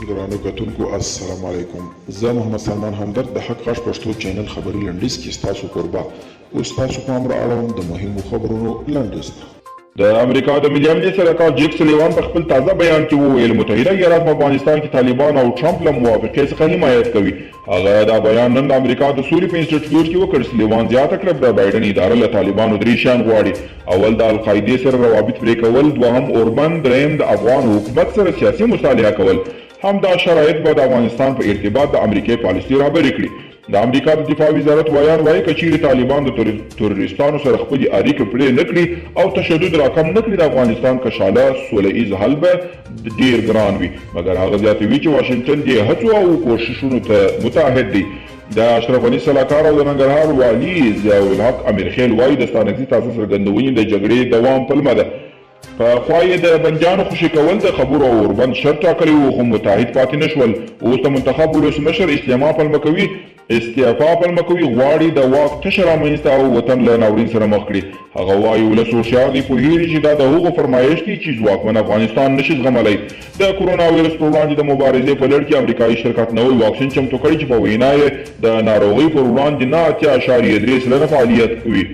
ګرانو کتونکو السلام علیکم. زه محمد سلمان همدرد د حق غږ پښتو چینل خبري لنډیز کې ستاسو کوربه او ستاسو پام را اړوم د مهمو خبرونو لنډیز ته. د امریکا د ملي امنیت سرکار جیک سلیوان په خپل تازه بیان کې وویل متحده ایالات په افغانستان کې طالبان او ټرمپ له موافقې څخه حمایت کوي. هغه دا بیان نن د امریکا د سولې په انسټیټیوټ کې وکړ. سلیوان زیاته کړه د بایدن اداره له طالبانو درې شیان غواړي: اول د القاعدې سره روابط پرې کول، دوهم اوربند، دریم د افغان حکومت سره سیاسي مصالحه کول. همدا شرایط به د افغانستان په ارتباط د امریکای پالیسي رهبري کړي. د امریکا د دفاع وزارت وایي که چیرې طالبان د تروریستانو سره خپلې اړیکې پرې نه کړي او تشدد راکم نه کړي، د افغانستان کشاله سوله ایز حل به ډېر ګران وي. مګر هغه زیاتوي چې واشنګټن دې هڅو او کوښښونو ته متعهد دی. د اشرف غني سلاکار او د ننګرهار والي ضیاءالحق امیرخیل وایي د ستانکزي تاسو څرګندونې د جګړې دوام پلمه ده. په خوا یې د بندیانو خوشي کول د خبرو او اوربند شرط ټاکلی و، خو متحد پاتې نه شول. اوس د منتخب ولسمشر استعفا پلمه کوي، غواړي د واک تشه رامنځته او وطن له ناورین سره مخ کړي. هغه وایي ولس هوښیار دی، پوهېږي چې دا د هغو فرمایش دی چې ځواکمن افغانستان نشي زغملی. د کورونا ویروس پر وړاندې د مبارزې په لړ کې امریکایي شرکت نوی واکسین چمتو کړی چې په وینا یې د ناروغۍ پر وړاندې 9.3% فعالیت کوي.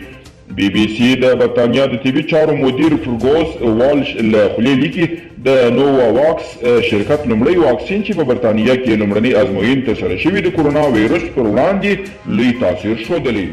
بی بی سی د برطانیا د طبي چارو مدیر فرګوس والش له خولې لیکي د نووا واکس شرکت لومړی واکسین چې په برطانیا کې لومړنۍ ازموینې ترسره شوي د کورونا ویروس پر وړاندې لوی تاثیر ښودلی.